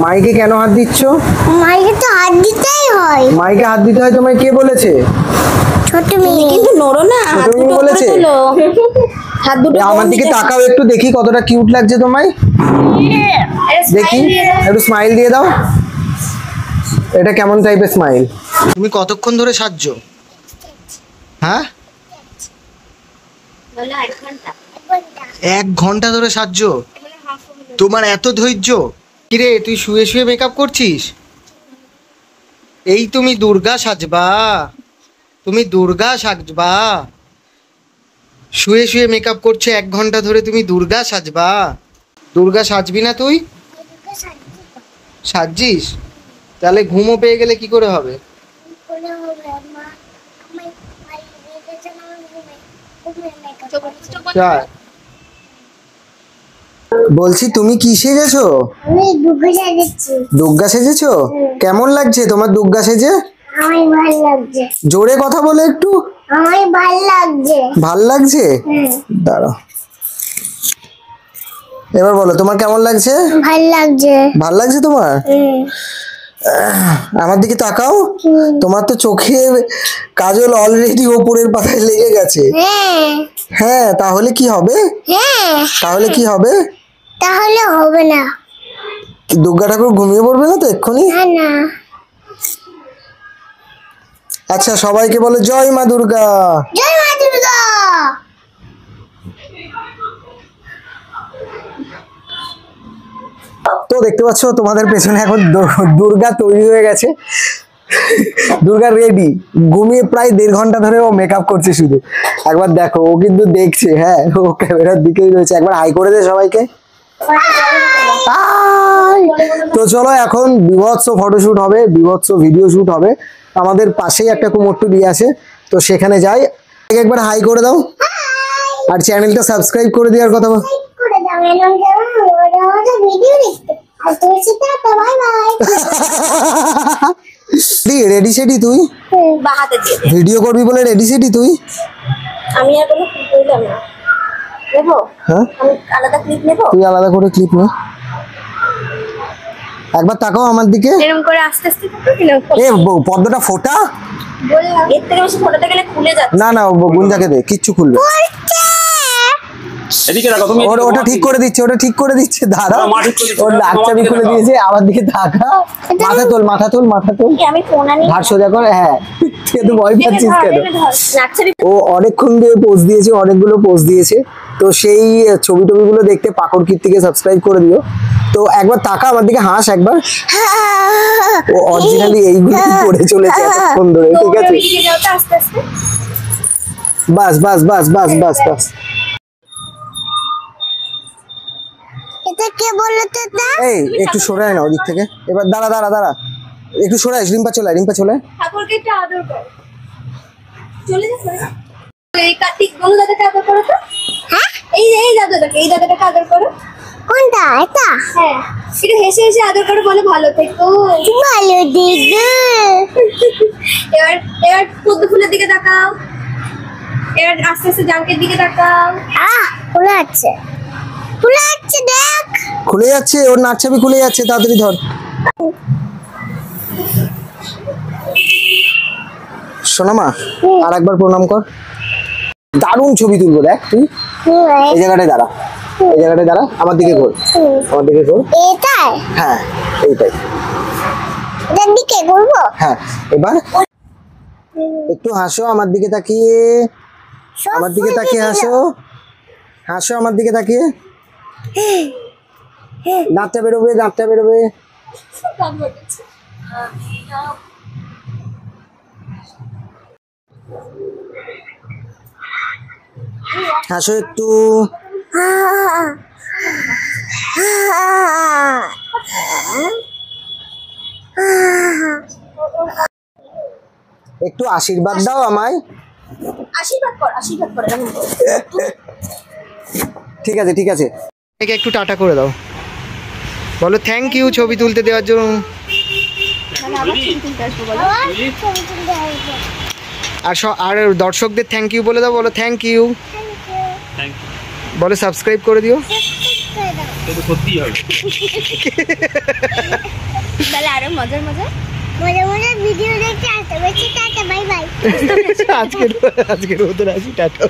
মাইকে কেন হাত দিচ্ছ? মাইকে তো হাত দিতেই হয়। মাইকে হাত দিতে হয় তোমায় কে বলেছে? ছোট মেয়ে কিন্তু নড়ো না, হাত দুটো বলেছে। হাত দুটো আমার দিকে তাকাও একটু, দেখি কতটা কিউট লাগছে তোমায়। দেখি একটু স্মাইল দিয়ে দাও। এটা কেমন টাইপের স্মাইল? তুমি কতক্ষণ ধরে সাজছো? হ্যাঁ, 1 ঘন্টা ধরে সাজছো? তোমার এত ধৈর্য? কিরে তুই শুয়ে শুয়ে মেকআপ করছিস? এই তুমি দুর্গা সাজবা, তুমি দুর্গা সাজবা। শুয়ে শুয়ে মেকআপ করছে 1 ঘন্টা ধরে, তুমি দুর্গা সাজবা? দুর্গা সাজবি না তুই? সাজছিস? তাহলে ঘুমও পেয়ে গেলে কি করে হবে? বলছি তুমি কি সেজেছো? আমি দুর্গা সেজেছি। দুর্গা সেজেছো? কেমন লাগছে তোমার দুর্গা সেজে? আমার ভালো লাগছে। জোরে কথা বলে একটু। আমার ভালো লাগছে। ভাল লাগছে? দাঁড়াও, এবার বলো তোমার কেমন লাগছে? ভালো লাগছে। ভাল লাগছে তোমার? আমার দিকে তাকাও। তোমার তো চোখে কাজল অলরেডি উপরের পাতায় লেগে গেছে। হ্যাঁ, তাহলে কি হবে? তাহলে কি হবে? তাহলে হবে না। দুর্গা ঠাকুর ঘুমিয়ে পড়বে না তো এক্ষুনি? না। আচ্ছা, সবাইকে বলে জয় মা দুর্গা। জয় মা দুর্গা। তো দেখতে পাচ্ছ তোমাদের পেছনে এখন দুর্গা তৈরি হয়ে গেছে। দুর্গা রেডি, ঘুমিয়ে প্রায় 1.5 ঘন্টা ধরে ও মেকআপ করছে শুধু। একবার দেখো, ও কিন্তু দেখছে। হ্যাঁ, ও ক্যামেরার দিকেই রয়েছে। একবার হাই করে দে সবাইকে। তো চলো, এখন বিভৎস ফটোশুট হবে, বিভৎস ভিডিও শুট হবে। আমাদের পাশেই একটা কুমোরটুলি আছে, তো সেখানে যাই। একবার হাই করে দাও, আর চ্যানেলটা সাবস্ক্রাইব করে দেওয়ার কথা বল। রেডি সেডি তুই? ভিডিও করবি বলে রেডি সেডি তুই? আমি আর কোনো ক্লিপ নিলাম না। নেবো? হ্যাঁ, আমি আলাদা ক্লিপ নেবো। তুই আলাদা করে ক্লিপ নে। একবার তাকাও আমার দিকে। এরকম করে আস্তে আস্তে দিলাম। এ পর্দাটা ফোটা। বললাম এর থেকে বেশি ফোটাতে গেলে খুলে যাচ্ছে। না না, গুঞ্জাকে দে, কিচ্ছু খুলবে। এদিকে রাখো তুমি। ওটা ঠিক করে দিচ্ছে, ওটা ঠিক করে দিচ্ছে। দাঁড়াও, ওর নাকচাবি খুলে দিয়েছে। আমার দিকে তাকা। মাথা তোল, মাথা তোল, মাথা তোল। আমি ফোন আনি। হাত সোজা কর। হ্যাঁ, তুই তো ভয় পাচ্ছিস কেন? ও অনেকক্ষণ ধরে পোজ দিয়েছে, অনেকগুলো পোজ দিয়েছে। তো সেই ছবি টবিগুলো দেখতে পাকড় কীর্তিকে সাবস্ক্রাইব করে দিও। তো একবার তাকা আমার দিকে, হাস একবার। ও অরিজিনালি এইগুলো করে চলেছে এতক্ষণ ধরে। ঠিক আছে, বাস বাস বাস বাস বাস বাস। এটা কে বললো তো? এই একটু সরে আয় না ওদিক থেকে। এবার দাঁড়া দাঁড়া দাঁড়া, একটু সরে আয়। রিম্পা চলে, রিম্পা চলে। ঠাকুরকে একটু আদর কর। চলে যা। এই কার্তিক বলো দাদাকে আদর করো তো। হ্যাঁ, এই দাদাটাকে, এই দাদাটাকে আদর করো। কোনটা? এটা? হ্যাঁ, একটু হেসে হেসে আদর করো, বলে ভালো থেকো। ভালো থেকো। এবার পদ্ম ফুলের দিকে তাকাও। এবার আস্তে আস্তে জাঙ্কের দিকে তাকাও। খুলে যাচ্ছে, খুলে যাচ্ছে, দেখ খুলে যাচ্ছে। ওর নাকছাবি খুলে যাচ্ছে, তাড়াতাড়ি ধর। সোনামা, আর একবার প্রণাম কর। দারুণ ছবি তুলবো, দেখ তুই। এই জায়গাটায় দাঁড়া, এই জায়গাটায় দাঁড়া। আমার দিকে ঘোর, আমার দিকে ঘোর। এটাই? হ্যাঁ, এইটাই। এটার দিকে ঘুরবো? হ্যাঁ, এবার একটু হাসো আমার দিকে তাকিয়ে। আমার দিকে তাকিয়ে হাসো, হাসো আমার দিকে তাকিয়ে। দাঁতটা বেরোবে, দাঁতটা বেরোবে। হাসো একটু। একটু আশীর্বাদ দাও আমায়। আশীর্বাদ কর, আশীর্বাদ কর। ঠিক আছে, ঠিক আছে। একটু টাটা করে দাও, বলো থ্যাংক ইউ ছবি তুলতে দেওয়ার জন্য। আর দর্শকদের থ্যাংক ইউ বলে দাও, বলো থ্যাংক ইউ। বলো সাবস্ক্রাইব করে দিও। তো করতেই হবে। তাহলে আরো মজার মজার ভিডিও দেখতে আসতে বেশি টাটা বাই বাই আজকের মতন আসি টাটা।